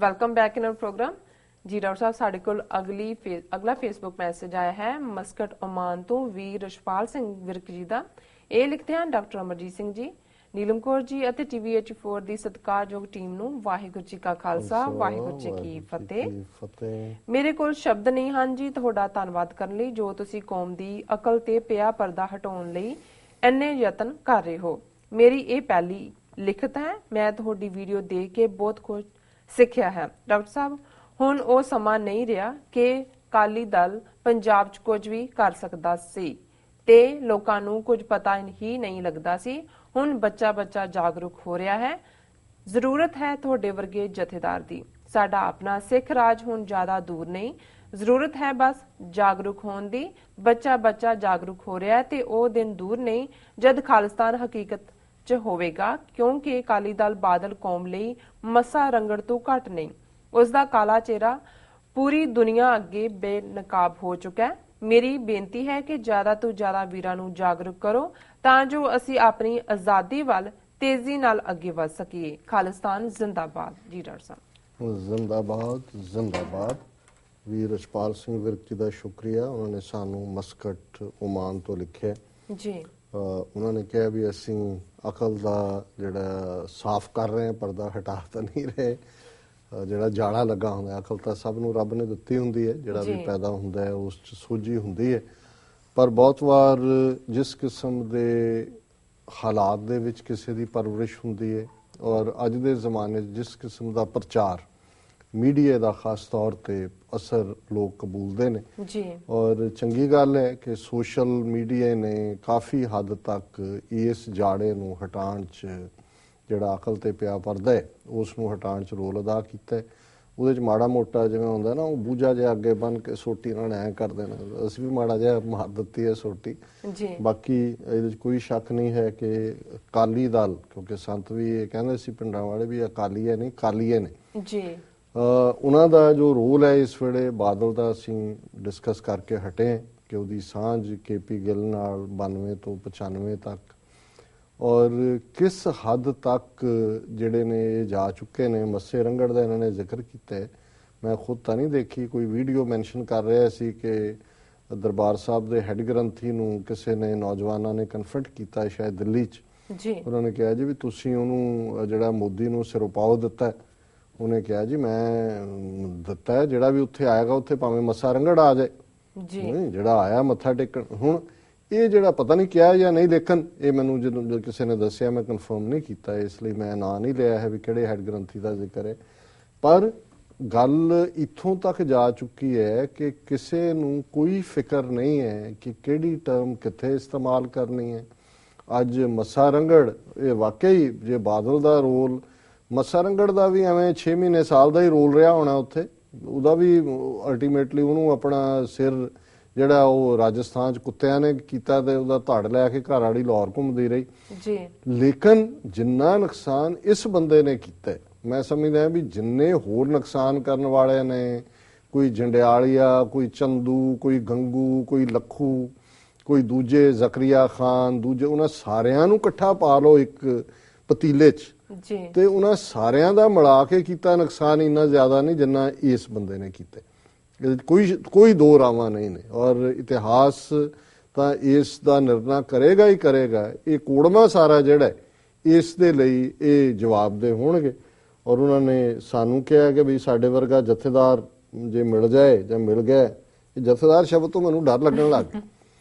Welcome back in our program जी। Doctor साहब साढ़े कोल अगला फेसबुक मैसेज आया है मस्कट ओमान तो वीर रशपाल सिंह विरक जी का। ये लिखते हैं डॉक्टर अमरजीत सिंह जी, नीलम कौर जी ਅਤੇ ਟੀਵੀ 84 ਦੀ ਸਤਿਕਾਰਯੋਗ ਟੀਮ ਨੂੰ ਵਾਹਿਗੁਰੂ ਜੀ ਕਾ ਖਾਲਸਾ ਵਾਹਿਗੁਰੂ ਜੀ ਕੀ ਫਤਿਹ। ਮੇਰੇ ਕੋਲ ਸ਼ਬਦ ਨਹੀਂ ਹਨ ਜੀ ਤੁਹਾਡਾ ਧੰਨਵਾਦ ਕਰਨ ਲਈ ਜੋ ਤੁਸੀਂ ਕੌਮ ਦੀ ਅਕਲ ਤੇ ਪਿਆ ਪਰਦਾ ਹਟਾਉਣ ਲਈ ਇੰਨੇ ਯਤਨ ਕਰ ਰਹੇ ਹੋ। ਮੇਰੀ ਇਹ ਪਹਿਲੀ ਲਿਖਤ ਹੈ। ਮੈਂ ਤੁਹਾਡੀ ਵੀਡੀਓ ਦੇਖ ਕੇ ਬਹੁਤ ਕੁਝ ਸਿੱਖਿਆ ਹੈ। ਡਾਕਟਰ ਸਾਹਿਬ ਹੁਣ ਉਹ ਸਮਾਂ ਨਹੀਂ ਰਿਹਾ ਕਿ ਅਕਾਲੀ ਦਲ ਪੰਜਾਬ 'ਚ ਕੁਝ ਵੀ ਕਰ ਸਕਦਾ ਸੀ ਤੇ ਲੋਕਾਂ ਨੂੰ ਕੁਝ ਪਤਾ ਹੀ ਨਹੀਂ ਲੱਗਦਾ ਸੀ। ਹੁਣ ਬੱਚਾ ਜਾਗਰੂਕ ਹੋ ਰਿਹਾ ਹੈ। ਜ਼ਰੂਰਤ ਹੈ ਤੁਹਾਡੇ ਵਰਗੇ ਜਥੇਦਾਰ ਦੀ। ਸਾਡਾ ਆਪਣਾ ਸਿੱਖ ਰਾਜ ਹੁਣ ਜ਼ਿਆਦਾ ਦੂਰ ਨਹੀਂ। ਜ਼ਰੂਰਤ ਹੈ ਬਸ ਜਾਗਰੂਕ ਹੋਣ ਦੀ। ਬੱਚਾ ਜਾਗਰੂਕ ਹੋ ਰਿਹਾ ਤੇ ਉਹ ਦਿਨ ਦੂਰ ਨਹੀਂ ਜਦ ਖਾਲਿਸਤਾਨ ਹਕੀਕਤ 'ਚ ਹੋਵੇਗਾ, ਕਿਉਂਕਿ ਅਕਾਲੀ ਦਲ ਬਾਦਲ ਕੌਮ ਲਈ ਮੱਸਾ ਰੰਗੜ ਤੋਂ ਘੱਟ ਨਹੀਂ। ਉਸ ਦਾ ਕਾਲਾ ਚਿਹਰਾ ਪੂਰੀ ਦੁਨੀਆ ਅੱਗੇ ਬੇਨਕਾਬ ਹੋ ਚੁੱਕਾ ਹੈ। ਮੇਰੀ ਬੇਨਤੀ ਹੈ ਕਿ ਜ਼ਿਆਦਾ ਤੋਂ ਜ਼ਿਆਦਾ ਵੀਰਾਂ ਨੂੰ ਜਾਗਰੂਕ ਕਰੋ ਤਾਂ ਜੋ ਅਸੀਂ ਆਪਣੀ ਆਜ਼ਾਦੀ ਵੱਲ ਤੇਜ਼ੀ ਨਾਲ ਅੱਗੇ ਵਧ ਸਕੀਏ। ਖਾਲਿਸਤਾਨ ਜ਼ਿੰਦਾਬਾਦ ਜੀ। ਡਾਕਟਰ ਸਾਹਿਬ ਜ਼ਿੰਦਾਬਾਦ। ਵੀਰ ਰਸ਼ਪਾਲ ਸਿੰਘ ਵਿਰਕ ਜੀ ਦਾ ਸ਼ੁਕਰੀਆ। ਉਹਨਾਂ ਨੇ ਸਾਨੂੰ ਮਸਕਟ ਓਮਾਨ ਤੋਂ ਲਿਖਿਆ ਜੀ। ਉਹਨਾਂ ਨੇ ਕਿਹਾ ਵੀ ਅਸੀਂ ਅਕਲ ਦਾ ਜਿਹੜਾ ਸਾਫ਼ ਕਰ ਰਹੇ ਹਾਂ, ਪਰਦਾ ਹਟਾ ਤਾਂ ਨਹੀਂ ਰਹੇ। ਜਿਹੜਾ ਜਾਲਾ ਲੱਗਾ ਹੁੰਦਾ, ਅਕਲ ਤਾਂ ਸਭ ਨੂੰ ਰੱਬ ਨੇ ਦਿੱਤੀ ਹੁੰਦੀ ਹੈ। ਜਿਹੜਾ ਵੀ ਪੈਦਾ ਹੁੰਦਾ ਹੈ ਉਸ 'ਚ ਸੋਝੀ ਹੁੰਦੀ ਹੈ, ਪਰ ਬਹੁਤ ਵਾਰ ਜਿਸ ਕਿਸਮ ਦੇ ਹਾਲਾਤ ਦੇ ਵਿੱਚ ਕਿਸੇ ਦੀ ਪਰਵਰਿਸ਼ ਹੁੰਦੀ ਹੈ ਔਰ ਅੱਜ ਦੇ ਜ਼ਮਾਨੇ 'ਚ ਜਿਸ ਕਿਸਮ ਦਾ ਪ੍ਰਚਾਰ ਮੀਡੀਆ ਦਾ ਖਾਸ ਤੌਰ ਤੇ ਅਸਰ ਲੋਕ ਕਬੂਲਦੇ ਨੇ ਜੀ। ਔਰ ਚੰਗੀ ਗੱਲ ਹੈ ਕਿ ਸੋਸ਼ਲ ਮੀਡੀਆ ਨੇ ਕਾਫੀ ਹੱਦ ਤੱਕ ਇਸ ਜਾੜੇ ਨੂੰ ਹਟਾਉਣ 'ਚ ਜਿਹੜਾ ਅਕਲ ਤੇ ਪਿਆ ਪਰਦਾ ਹੈ ਉਸ ਨੂੰ ਹਟਾਉਣ 'ਚ ਰੋਲ ਅਦਾ ਕੀਤਾ ਹੈ। ਉਹਦੇ 'ਚ ਮਾੜਾ ਮੋਟਾ ਜਿਵੇਂ ਹੁੰਦਾ ਨਾ, ਉਹ ਬੂਝਾ ਜਿਹਾ ਅੱਗੇ ਬੰਨ ਕੇ ਸੋਟੀ ਨਾਲ ਐਂ ਕਰ ਦੇਣਾ, ਅਸੀਂ ਵੀ ਮਾੜਾ ਜਿਹਾ ਮਾਰ ਦਿੱਤੀ ਹੈ ਸੋਟੀ ਜੀ। ਬਾਕੀ ਇਹਦੇ 'ਚ ਕੋਈ ਸ਼ੱਕ ਨਹੀਂ ਹੈ ਕਿ ਅਕਾਲੀ ਦਲ, ਕਿਉਂਕਿ ਸੰਤ ਵੀ ਇਹ ਕਹਿੰਦੇ ਸੀ ਪਿੰਡਾਂ ਵਾਲੇ ਵੀ ਅਕਾਲੀਏ ਨਹੀਂ ਕਾਲੀਏ ਨੇ ਜੀ, ਉਹਨਾਂ ਦਾ ਜੋ ਰੋਲ ਹੈ ਇਸ ਵੇਲੇ ਬਾਦਲ ਦਾ ਅਸੀਂ ਡਿਸਕਸ ਕਰਕੇ ਹਟੇ ਕਿ ਉਹਦੀ ਸਾਂਝ KP ਗਿੱਲ ਨਾਲ 92 ਤੋਂ 95 ਤੱਕ ਔਰ ਕਿਸ ਹੱਦ ਤੱਕ ਜਿਹੜੇ ਨੇ ਇਹ ਜਾ ਚੁੱਕੇ ਨੇ। ਮੱਸੇ ਰੰਗੜ ਦਾ ਇਹਨਾਂ ਨੇ ਜ਼ਿਕਰ ਕੀਤਾ ਹੈ, ਮੈਂ ਖੁਦ ਤਾਂ ਨਹੀਂ ਦੇਖੀ, ਕੋਈ ਵੀਡੀਓ ਮੈਂਸ਼ਨ ਕਰ ਰਿਹਾ ਸੀ ਕਿ ਦਰਬਾਰ ਸਾਹਿਬ ਦੇ ਹੈੱਡ ਗ੍ਰੰਥੀ ਨੂੰ ਕਿਸੇ ਨੇ ਨੌਜਵਾਨਾਂ ਨੇ ਕਨਫਰੰਟ ਕੀਤਾ ਸ਼ਾਇਦ ਦਿੱਲੀ 'ਚ ਜੀ। ਉਹਨਾਂ ਨੇ ਕਿਹਾ ਜੀ ਵੀ ਤੁਸੀਂ ਉਹਨੂੰ ਜਿਹੜਾ ਮੋਦੀ ਨੂੰ ਸਿਰੋਪਾਓ ਦਿੱਤਾ। ਉਹਨੇ ਕਿਹਾ ਜੀ ਮੈਂ ਦਿੱਤਾ, ਜਿਹੜਾ ਵੀ ਉੱਥੇ ਆਏਗਾ ਉੱਥੇ ਭਾਵੇਂ ਮੱਸਾ ਰੰਗੜ ਆ ਜਾਏ ਜੀ, ਜਿਹੜਾ ਆਇਆ ਮੱਥਾ ਟੇਕਣ। ਹੁਣ ਇਹ ਜਿਹੜਾ ਪਤਾ ਨਹੀਂ ਕਿਹਾ ਜਾਂ ਨਹੀਂ, ਲੇਕਿਨ ਇਹ ਮੈਨੂੰ ਜਦੋਂ ਕਿਸੇ ਨੇ ਦੱਸਿਆ ਮੈਂ ਕਨਫਰਮ ਨਹੀਂ ਕੀਤਾ, ਇਸ ਲਈ ਮੈਂ ਨਾਂ ਨਹੀਂ ਲਿਆ ਹੈ ਵੀ ਕਿਹੜੇ ਹੈੱਡ ਗ੍ਰੰਥੀ ਦਾ ਜ਼ਿਕਰ ਹੈ। ਪਰ ਗੱਲ ਇੱਥੋਂ ਤੱਕ ਜਾ ਚੁੱਕੀ ਹੈ ਕਿ ਕਿਸੇ ਨੂੰ ਕੋਈ ਫਿਕਰ ਨਹੀਂ ਹੈ ਕਿ ਕਿਹੜੀ ਟਰਮ ਕਿੱਥੇ ਇਸਤੇਮਾਲ ਕਰਨੀ ਹੈ। ਅੱਜ ਮੱਸਾ ਰੰਗੜ, ਇਹ ਵਾਕਈ ਜੇ ਬਾਦਲ ਦਾ ਰੋਲ, ਮੱਸਾ ਰੰਗੜ ਦਾ ਵੀ ਐਵੇਂ 6 ਮਹੀਨੇ ਸਾਲ ਦਾ ਹੀ ਰੋਲ ਰਿਹਾ ਹੋਣਾ ਉੱਥੇ, ਉਹਦਾ ਵੀ ਅਲਟੀਮੇਟਲੀ ਉਹਨੂੰ ਆਪਣਾ ਸਿਰ ਜਿਹੜਾ ਉਹ ਰਾਜਸਥਾਨ 'ਚ ਕੁੱਤਿਆਂ ਨੇ ਕੀਤਾ ਤੇ ਉਹਦਾ ਧੜ ਲੈ ਕੇ ਘਰ ਵਾਲੀ ਲਾਹੌਰ ਘੁੰਮਦੀ ਰਹੀ ਜੀ। ਲੇਕਿਨ ਜਿੰਨਾ ਨੁਕਸਾਨ ਇਸ ਬੰਦੇ ਨੇ ਕੀਤਾ, ਮੈਂ ਸਮਝਦਾ ਵੀ ਜਿੰਨੇ ਹੋਰ ਨੁਕਸਾਨ ਕਰਨ ਵਾਲੇ ਨੇ, ਕੋਈ ਜੰਡਿਆਲੀਆ, ਕੋਈ ਚੰਦੂ, ਕੋਈ ਗੰਗੂ, ਕੋਈ ਲੱਖੂ, ਕੋਈ ਦੂਜੇ ਜ਼ਕਰੀਆ ਖਾਨ, ਦੂਜੇ, ਉਹਨਾਂ ਸਾਰਿਆਂ ਨੂੰ ਇਕੱਠਾ ਪਾ ਲਓ ਇੱਕ ਪਤੀਲੇ 'ਚ ਜੀ ਤੇ ਉਹਨਾਂ ਸਾਰਿਆਂ ਦਾ ਮਿਲਾ ਕੇ ਕੀਤਾ ਨੁਕਸਾਨ ਇੰਨਾ ਜ਼ਿਆਦਾ ਨਹੀਂ ਜਿੰਨਾ ਇਸ ਬੰਦੇ ਨੇ ਕੀਤਾ। ਕੋਈ ਦੋ ਰਾਵਾਂ ਨਹੀਂ ਨੇ ਔਰ ਇਤਿਹਾਸ ਤਾਂ ਇਸ ਦਾ ਨਿਰਣਾ ਕਰੇਗਾ ਹੀ ਕਰੇਗਾ। ਇਹ ਕੋੜਮਾ ਸਾਰਾ ਜਿਹੜਾ ਇਸ ਦੇ ਲਈ ਇਹ ਜਵਾਬਦੇਹ ਹੋਣਗੇ। ਔਰ ਉਹਨਾਂ ਨੇ ਸਾਨੂੰ ਕਿਹਾ ਕਿ ਵੀ ਸਾਡੇ ਵਰਗਾ ਜਥੇਦਾਰ ਜੇ ਮਿਲ ਜਾਏ ਜਾਂ ਮਿਲ ਗਿਆ, ਇਹ ਜਥੇਦਾਰ ਸ਼ਬਦ ਤੋਂ ਮੈਨੂੰ ਡਰ ਲੱਗਣ ਲੱਗ ਗਿਆ,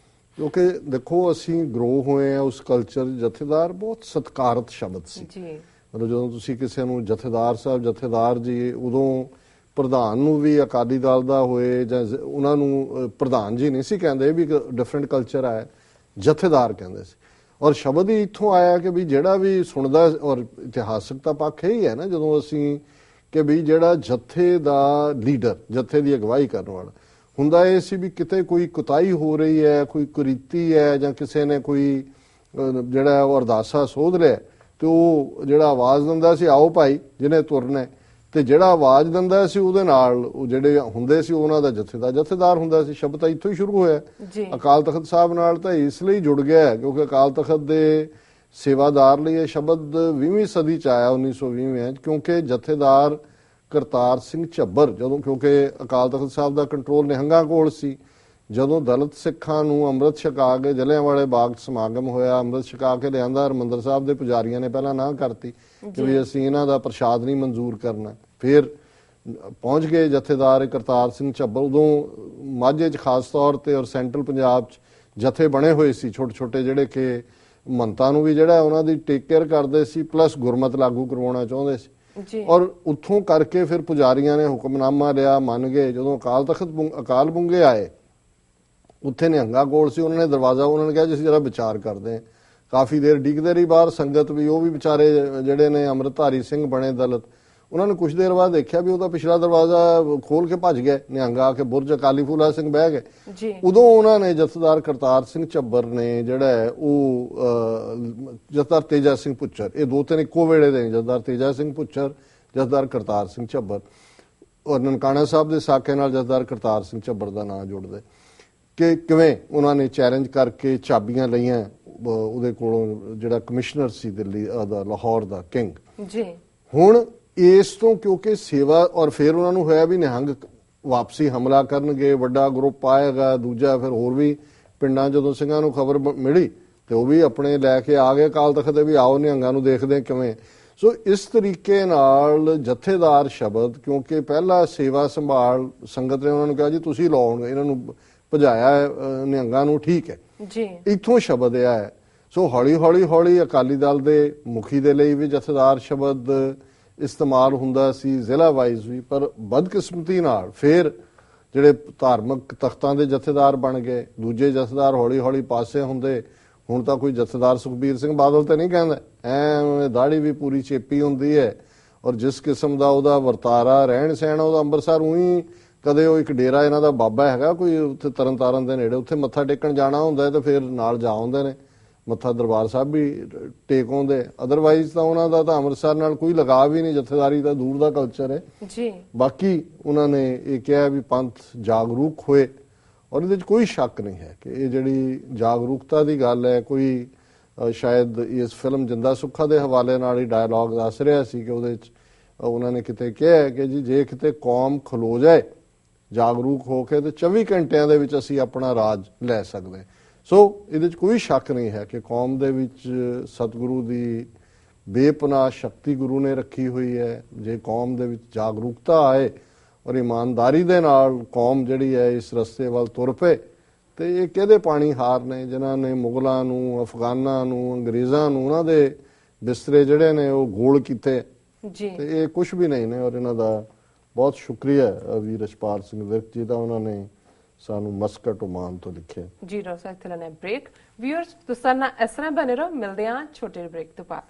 ਕਿਉਂਕਿ ਦੇਖੋ ਅਸੀਂ ਗਰੋ ਹੋਏ ਆ ਉਸ ਕਲਚਰ। ਜਥੇਦਾਰ ਬਹੁਤ ਸਤਿਕਾਰਤ ਸ਼ਬਦ ਸੀ। ਮਤਲਬ ਜਦੋਂ ਤੁਸੀਂ ਕਿਸੇ ਨੂੰ ਜਥੇਦਾਰ ਸਾਹਿਬ, ਜਥੇਦਾਰ ਜੀ, ਉਦੋਂ ਪ੍ਰਧਾਨ ਨੂੰ ਵੀ ਅਕਾਲੀ ਦਲ ਦਾ ਹੋਏ ਜਾਂ ਉਹਨਾਂ ਨੂੰ ਪ੍ਰਧਾਨ ਜੀ ਨਹੀਂ ਸੀ ਕਹਿੰਦੇ, ਵੀ ਡਿਫਰੈਂਟ ਕਲਚਰ ਆਇਆ, ਜਥੇਦਾਰ ਕਹਿੰਦੇ ਸੀ। ਔਰ ਸ਼ਬਦ ਹੀ ਇੱਥੋਂ ਆਇਆ ਕਿ ਵੀ ਜਿਹੜਾ ਵੀ ਸੁਣਦਾ, ਔਰ ਇਤਿਹਾਸਕ ਤਾਂ ਪੱਖ ਇਹ ਹੀ ਹੈ ਨਾ, ਜਦੋਂ ਅਸੀਂ ਕਿ ਵੀ ਜਿਹੜਾ ਜਥੇ ਦਾ ਲੀਡਰ, ਜਥੇ ਦੀ ਅਗਵਾਈ ਕਰਨ ਵਾਲਾ ਹੁੰਦਾ, ਇਹ ਸੀ ਵੀ ਕਿਤੇ ਕੋਈ ਕੁਤਾਹੀ ਹੋ ਰਹੀ ਹੈ, ਕੋਈ ਕੁਰੀਤੀ ਹੈ ਜਾਂ ਕਿਸੇ ਨੇ ਕੋਈ ਜਿਹੜਾ ਉਹ ਅਰਦਾਸਾ ਸੋਧ ਲਿਆ ਤੇ ਉਹ ਜਿਹੜਾ ਆਵਾਜ਼ ਦਿੰਦਾ ਸੀ ਆਓ ਭਾਈ ਜਿਹਨੇ ਤੁਰਨਾ, ਤੇ ਜਿਹੜਾ ਆਵਾਜ਼ ਦਿੰਦਾ ਸੀ ਉਹਦੇ ਨਾਲ ਉਹ ਜਿਹੜੇ ਹੁੰਦੇ ਸੀ ਉਹਨਾਂ ਦਾ ਜਥੇਦਾਰ ਹੁੰਦਾ ਸੀ। ਸ਼ਬਦ ਤਾਂ ਇੱਥੋਂ ਹੀ ਸ਼ੁਰੂ ਹੋਇਆ ਅਕਾਲ ਤਖਤ ਸਾਹਿਬ ਨਾਲ, ਤਾਂ ਇਸ ਲਈ ਜੁੜ ਗਿਆ ਕਿਉਂਕਿ ਅਕਾਲ ਤਖਤ ਦੇ ਸੇਵਾਦਾਰ ਲਈ ਇਹ ਸ਼ਬਦ 20ਵੀਂ ਸਦੀ 'ਚ ਆਇਆ, 1920 'ਚ, ਕਿਉਂਕਿ ਜਥੇਦਾਰ ਕਰਤਾਰ ਸਿੰਘ ਝੱਬਰ, ਜਦੋਂ ਕਿਉਂਕਿ ਅਕਾਲ ਤਖਤ ਸਾਹਿਬ ਦਾ ਕੰਟਰੋਲ ਨਿਹੰਗਾਂ ਕੋਲ ਸੀ, ਜਦੋਂ ਦਲਿਤ ਸਿੱਖਾਂ ਨੂੰ ਅੰਮ੍ਰਿਤ ਛਕਾ ਕੇ ਜਲਿਆਂਵਾਲੇ ਬਾਗ ਸਮਾਗਮ ਹੋਇਆ, ਅੰਮ੍ਰਿਤ ਛਕਾ ਕੇ ਲਿਆਂਦਾ, ਹਰਿਮੰਦਰ ਸਾਹਿਬ ਦੇ ਪੁਜਾਰੀਆਂ ਨੇ ਪਹਿਲਾਂ ਨਾ ਕਰਤੀ ਕਿ ਵੀ ਅਸੀਂ ਇਹਨਾਂ ਦਾ ਪ੍ਰਸ਼ਾਦ ਨਹੀਂ ਮਨਜ਼ੂਰ ਕਰਨਾ। ਫਿਰ ਪਹੁੰਚ ਗਏ ਜਥੇਦਾਰ ਕਰਤਾਰ ਸਿੰਘ ਝੱਬਰ। ਉਦੋਂ ਮਾਝੇ 'ਚ ਖਾਸ ਤੌਰ ਤੇ ਔਰ ਸੈਂਟਰਲ ਪੰਜਾਬ 'ਚ ਜਥੇ ਬਣੇ ਹੋਏ ਸੀ ਛੋਟੇ ਛੋਟੇ, ਜਿਹੜੇ ਕਿ ਮੰਤਾਂ ਨੂੰ ਵੀ ਜਿਹੜਾ ਉਹਨਾਂ ਦੀ ਟੇਕ ਕੇਅਰ ਕਰਦੇ ਸੀ, ਪਲੱਸ ਗੁਰਮਤ ਲਾਗੂ ਕਰਵਾਉਣਾ ਚਾਹੁੰਦੇ ਸੀ। ਔਰ ਉੱਥੋਂ ਕਰਕੇ ਫਿਰ ਪੁਜਾਰੀਆਂ ਨੇ ਹੁਕਮਨਾਮਾ ਲਿਆ, ਮੰਨ ਗਏ। ਜਦੋਂ ਅਕਾਲ ਬੁੰਗੇ ਆਏ, ਉੱਥੇ ਨਿਹੰਗਾ ਕੋਲ ਸੀ, ਉਹਨਾਂ ਨੇ ਦਰਵਾਜ਼ਾ, ਉਹਨਾਂ ਨੇ ਕਿਹਾ ਜੀ ਅਸੀਂ ਜਰਾ ਵਿਚਾਰ ਕਰਦੇ ਹਾਂ। ਕਾਫੀ ਦੇਰ ਡਿੱਗਦੇ ਰਹੀ ਬਾਹਰ ਸੰਗਤ ਵੀ, ਉਹ ਵੀ ਵਿਚਾਰੇ ਜਿਹੜੇ ਨੇ ਅੰਮ੍ਰਿਤਧਾਰੀ ਸਿੰਘ ਬਣੇ ਦਲਿਤ, ਉਹਨਾਂ ਨੇ ਕੁਝ ਦੇਰ ਬਾਅਦ ਦੇਖਿਆ ਵੀ ਉਹਦਾ ਪਿਛਲਾ ਦਰਵਾਜ਼ਾ ਖੋਲ ਕੇ ਭੱਜ ਗਏ ਨਿਹੰਗਾ ਆ ਕੇ, ਬੁਰਜ ਅਕਾਲੀ ਫੂਲਾ ਸਿੰਘ ਬਹਿ ਗਏ। ਉਦੋਂ ਉਹਨਾਂ ਨੇ ਜਥੇਦਾਰ ਕਰਤਾਰ ਸਿੰਘ ਝੱਬਰ ਨੇ ਜਿਹੜਾ ਹੈ ਉਹ ਜਥੇਦਾਰ ਤੇਜਾ ਸਿੰਘ ਪੁੱਛਰ, ਇਹ ਦੋ ਤਿੰਨ ਇੱਕੋ ਵੇਲੇ ਦੇ, ਜਥੇਦਾਰ ਤੇਜਾ ਸਿੰਘ ਪੁੱਛਰ, ਜਥੇਦਾਰ ਕਰਤਾਰ ਸਿੰਘ ਝੱਬਰ, ਔਰ ਨਨਕਾਣਾ ਸਾਹਿਬ ਦੇ ਸਾਕੇ ਨਾਲ ਜਥੇਦਾਰ ਕਰਤਾਰ ਸਿੰਘ ਝੱਬਰ ਦਾ ਨਾਂ ਜੁੜਦੇ, ਕਿ ਕਿਵੇਂ ਉਹਨਾਂ ਨੇ ਚੈਲੰਜ ਕਰਕੇ ਚਾਬੀਆਂ ਲਈਆਂ ਉਹਦੇ ਕੋਲੋਂ, ਜਿਹੜਾ ਕਮਿਸ਼ਨਰ ਸੀ ਦਿੱਲੀ ਦਾ, ਲਾਹੌਰ ਦਾ ਕਿੰਗ ਜੀ। ਹੁਣ ਇਸ ਤੋਂ ਕਿਉਂਕਿ ਸੇਵਾ, ਔਰ ਫਿਰ ਉਹਨਾਂ ਨੂੰ ਹੋਇਆ ਵੀ ਨਿਹੰਗ ਵਾਪਸੀ ਹਮਲਾ ਕਰਨਗੇ, ਵੱਡਾ ਗਰੁੱਪ ਆਏਗਾ, ਦੂਜਾ ਫਿਰ ਹੋਰ ਵੀ ਪਿੰਡਾਂ ਜਦੋਂ ਸਿੰਘਾਂ ਨੂੰ ਖਬਰ ਮਿਲੀ ਤੇ ਉਹ ਵੀ ਆਪਣੇ ਲੈ ਕੇ ਆ ਗਏ ਅਕਾਲ ਤਖਤ ਦੇ ਵੀ ਆਓ ਨਿਹੰਗਾਂ ਨੂੰ ਦੇਖਦੇ ਕਿਵੇਂ। ਸੋ ਇਸ ਤਰੀਕੇ ਨਾਲ ਜਥੇਦਾਰ ਸ਼ਬਦ, ਕਿਉਂਕਿ ਪਹਿਲਾ ਸੇਵਾ ਸੰਭਾਲ ਸੰਗਤ ਨੇ ਉਹਨਾਂ ਨੂੰ ਕਿਹਾ ਜੀ ਤੁਸੀਂ ਲਾਉਣਗੇ, ਇਹਨਾਂ ਨੂੰ ਭਜਾਇਆ ਨਿਹੰਗਾਂ ਨੂੰ, ਠੀਕ ਹੈ ਜੀ, ਇੱਥੋਂ ਸ਼ਬਦ ਇਹ ਹੈ। ਸੋ ਹੌਲੀ ਹੌਲੀ ਅਕਾਲੀ ਦਲ ਦੇ ਮੁਖੀ ਦੇ ਲਈ ਵੀ ਜਥੇਦਾਰ ਸ਼ਬਦ ਇਸਤੇਮਾਲ ਹੁੰਦਾ ਸੀ, ਜ਼ਿਲ੍ਹਾ ਵਾਈਜ਼ ਵੀ, ਪਰ ਬਦਕਿਸਮਤੀ ਨਾਲ ਫਿਰ ਜਿਹੜੇ ਧਾਰਮਿਕ ਤਖਤਾਂ ਦੇ ਜਥੇਦਾਰ ਬਣ ਗਏ, ਦੂਜੇ ਜਥੇਦਾਰ ਹੌਲੀ ਪਾਸੇ ਹੁੰਦੇ। ਹੁਣ ਤਾਂ ਕੋਈ ਜਥੇਦਾਰ ਸੁਖਬੀਰ ਸਿੰਘ ਬਾਦਲ ਤੇ ਨਹੀਂ ਕਹਿੰਦਾ, ਐ ਦਾੜੀ ਵੀ ਪੂਰੀ ਚੇਪੀ ਹੁੰਦੀ ਹੈ, ਔਰ ਜਿਸ ਕਿਸਮ ਦਾ ਉਹਦਾ ਵਰਤਾਰਾ, ਰਹਿਣ ਸਹਿਣ, ਉਹਦਾ ਅੰਮ੍ਰਿਤਸਰ ਉਹੀ, ਕਦੇ ਉਹ ਇੱਕ ਡੇਰਾ ਇਹਨਾਂ ਦਾ ਬਾਬਾ ਹੈਗਾ ਕੋਈ ਉੱਥੇ ਤਰਨਤਾਰਨ ਦੇ ਨੇੜੇ, ਉੱਥੇ ਮੱਥਾ ਟੇਕਣ ਜਾਣਾ ਹੁੰਦਾ ਤੇ ਫਿਰ ਨਾਲ ਜਾ ਆਉਂਦੇ ਨੇ, ਮੱਥਾ ਦਰਬਾਰ ਸਾਹਿਬ ਵੀ ਟੇਕ ਆਉਂਦੇ। ਅਦਰਵਾਈਜ਼ ਤਾਂ ਉਹਨਾਂ ਦਾ ਤਾਂ ਅੰਮ੍ਰਿਤਸਰ ਨਾਲ ਕੋਈ ਲਗਾਵ ਹੀ ਨਹੀਂ, ਜਥੇਦਾਰੀ ਦਾ ਦੂਰ ਦਾ ਕਲਚਰ ਹੈ ਜੀ। ਬਾਕੀ ਉਹਨਾਂ ਨੇ ਇਹ ਕਿਹਾ ਵੀ ਪੰਥ ਜਾਗਰੂਕ ਹੋਏ, ਔਰ ਇਹਦੇ 'ਚ ਕੋਈ ਸ਼ੱਕ ਨਹੀਂ ਹੈ ਕਿ ਇਹ ਜਿਹੜੀ ਜਾਗਰੂਕਤਾ ਦੀ ਗੱਲ ਹੈ, ਕੋਈ ਸ਼ਾਇਦ ਇਸ ਫਿਲਮ ਜਿੰਦਾ ਸੁੱਖਾ ਦੇ ਹਵਾਲੇ ਨਾਲ ਹੀ ਡਾਇਲੌਗ ਦੱਸ ਰਿਹਾ ਸੀ ਕਿ ਉਹਦੇ 'ਚ ਉਹਨਾਂ ਨੇ ਕਿਤੇ ਕਿਹਾ ਕਿ ਜੀ ਜੇ ਕਿਤੇ ਕੌਮ ਖਲੋ ਜਾਏ ਜਾਗਰੂਕ ਹੋ ਕੇ ਤੇ 24 ਘੰਟਿਆਂ ਦੇ ਵਿੱਚ ਅਸੀਂ ਆਪਣਾ ਰਾਜ ਲੈ ਸਕਦੇ। ਸੋ ਇਹਦੇ 'ਚ ਕੋਈ ਸ਼ੱਕ ਨਹੀਂ ਹੈ ਕਿ ਕੌਮ ਦੇ ਵਿੱਚ ਸਤਿਗੁਰੂ ਦੀ ਬੇਪਨਾਹ ਸ਼ਕਤੀ ਗੁਰੂ ਨੇ ਰੱਖੀ ਹੋਈ ਹੈ। ਜੇ ਕੌਮ ਦੇ ਵਿੱਚ ਜਾਗਰੂਕਤਾ ਆਏ ਔਰ ਇਮਾਨਦਾਰੀ ਦੇ ਨਾਲ ਕੌਮ ਜਿਹੜੀ ਹੈ ਇਸ ਰਸਤੇ ਵੱਲ ਤੁਰ ਪਏ, ਤੇ ਇਹ ਕਿਹਦੇ ਪਾਣੀ ਹਾਰ ਨੇ ਜਿਨ੍ਹਾਂ ਨੇ ਮੁਗਲਾਂ ਨੂੰ, ਅਫਗਾਨਾਂ ਨੂੰ, ਅੰਗਰੇਜ਼ਾਂ ਨੂੰ ਉਹਨਾਂ ਦੇ ਬਿਸਤਰੇ ਜਿਹੜੇ ਨੇ ਉਹ ਗੋਲ ਕੀਤੇ ਜੀ, ਤੇ ਇਹ ਕੁਝ ਵੀ ਨਹੀਂ ਨੇ। ਔਰ ਇਹਨਾਂ ਦਾ ਬਹੁਤ ਸ਼ੁਕਰੀਆ ਵੀਰ ਰਛਪਾਲ ਸਿੰਘ ਵਿਰਕ ਜੀ ਦਾ, ਉਹਨਾਂ ਨੇ ਸਾਨੂੰ ਮਸਕਟ ਓਮਾਨ ਤੋਂ ਲਿਖਿਆ ਜੀ। ਰੋਸਾ ਇੱਥੇ ਲੈਣਾ ਬ੍ਰੇਕ। ਵਿਊਅਰਸ ਤੁਸੀਂ ਨਾਲ ਇਸ ਤਰ੍ਹਾਂ ਬਣੇ ਰਹੋ, ਮਿਲਦੇ ਹਾਂ ਛੋਟੇ ਬ੍ਰੇਕ ਤੋਂ ਬਾਅਦ।